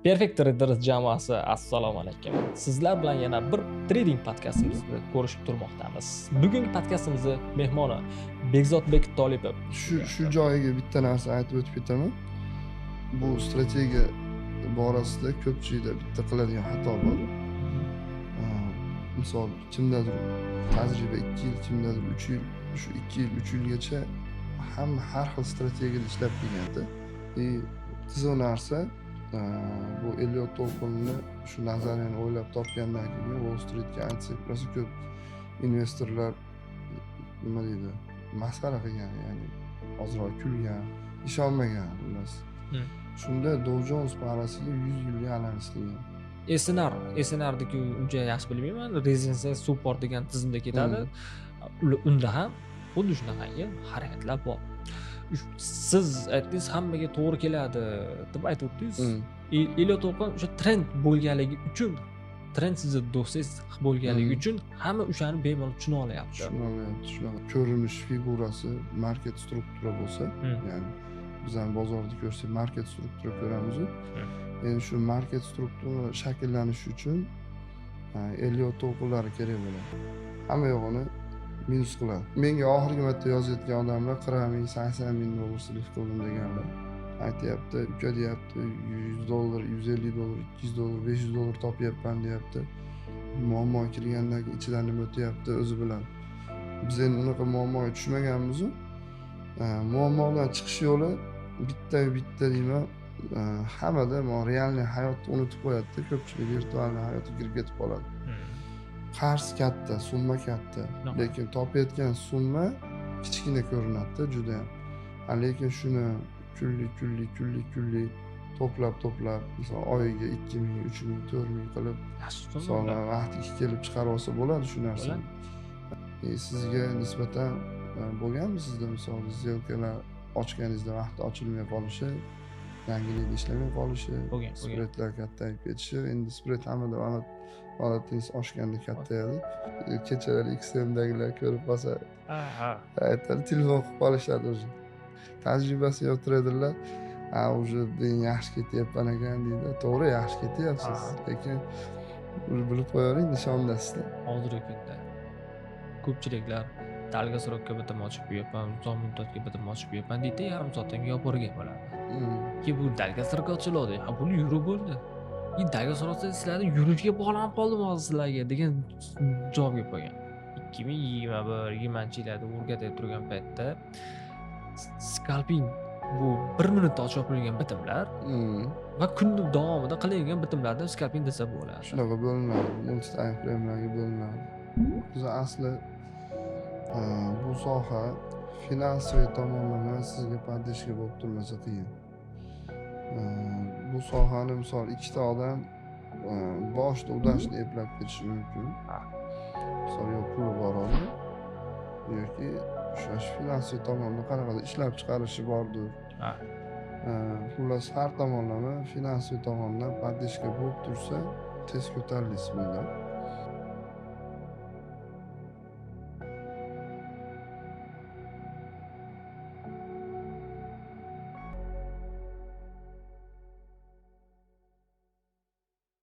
Perfect Traders jamoasi, assalomu alaykum. Sizlar bilan yana bir trading podkastimizni ko'rishib turmoqdamiz. Bugungi podkastimizni mehmoni Bekzodbek Tolipov. Shu joyiga bitta narsa aytib o'tib ketaman. Bu strategiya borasida ko'pchilikda bitta qiladigan xato bor. Misol kimdadir tajriba 2 yil, kimdadir 3 yil, shu 2 yil, 3 yilgacha hamma har xil strategiyada ishlab kelganda, tizim narsa bu Elliot To'lqinni shu nazariyani o'ylab topgandan keyin Wall Streetga aytsak, rosa ko'p investorlar nima deydi, masxara qilgan, ya'ni ozroq kulgan, ishonmagan xullas. Shunda Dow Jones parasiga 100 yilga aylanishgan. SNR'diki uncha yaxshi bilmayman. Resistance support degan tizimda ketadi. Unda ham xuddi shunaqangi harakatlar bor. Siz aytdingiz, hammaga to'g'ri keladi deb aytib o'tdingiz. Elliot To'lqin o'sha trend bo'lganligi uchun, trend sizni do'stingiz bo'lganligi uchun hamma o'shani bemalol tushuna olyapti. Shunaqa ko'rinish figurasi, market struktura bo'lsa, ya'ni biz ham bozorda ko'rsak market struktura ko'ramiz. Endi shu market struktura shakllanishi uchun Elliot To'lqinlari kerak bo'ladi. Hamma yo'g'ini minus qiladi. Menga oxirgi marta yozayotgan odamlar 40 ming, 80 ming dollar silif qildim deganlar. Aytyapti, uka deyapti, $100, $150, $200, $500 topyapman deyapti. Muammo kirgandan keyin ichidan nima o'tyapti o'zi bilan. Biz endi unaqa muammoga tushmaganmiz. Muammodan chiqish yo'li bitta deyman, hammada realniy hayotni unutib qo'yadi-da, ko'pchilik virtualniy hayotga kirib ketib qoladi. Qarz katta, summa katta, lekin topayotgan summa kichkina ko'rinadi-da juda ham. Lekin shuni kunlik to'plab, misol oyiga 2000, 3000, 4000 qilib, misol vaqti kelib chiqarib olsa bo'ladi shu narsani. Sizga nisbatan bo'lganmi sizda misol zelkalar ochganingizda vaqti ochilmay qolishi, yangilikda ishlamay qolishi, spreadlar kattayib ketishi? Endi spread hammada odatingiz oshganda kattayadi. Kechalari XM'dagilar ko'rib qolsa, aytadi, telefon qilib qolishadi o'zi. Tajribasi yo'q traderlar, уже yaxshi ketyapman ekan deydi. To'g'ri, yaxshi ketyapsiz, lekin bilib qo'yavering, nishondasizda. Hozirgi kunda ko'pchiliklar dalgasroqqa bitim ochib qo'yapman, uzoq muddatga bitim ochib qo'yapman deydi, yarim soatdan keyin borgan bo'ladi. Bu dalgasroq ochiladi. Bu yuro bo'ldi. Dalgasroqda sizlarni yurishga bog'lanib qoldimi hozir sizlarga degan javobga qo'ygan. 2021-20-yillarda o'rgatib turgan paytda scalping bu 1 minutda ochib qo'yilgan bitimlar va kun davomida qilingan bitimlardan scalping desa bo'ladi. Shunaqa bo'linadi, multi time frame'larga bo'linadi. Biz asli bu soha finansiy tomonlama sizga podдержка bo'lib turmasa qiyin. Bu sohani misol ikkita odam boshida udashni eplab ketishi mumkin. Misol yo puli bor odam yoki o'sha finansiy tomonda qanaqadir ishlab chiqarishi bordir. Xullas har tomonlama finansiy tomondan podдержка bo'lib tursa, tez ko'tarilaysiz bundan.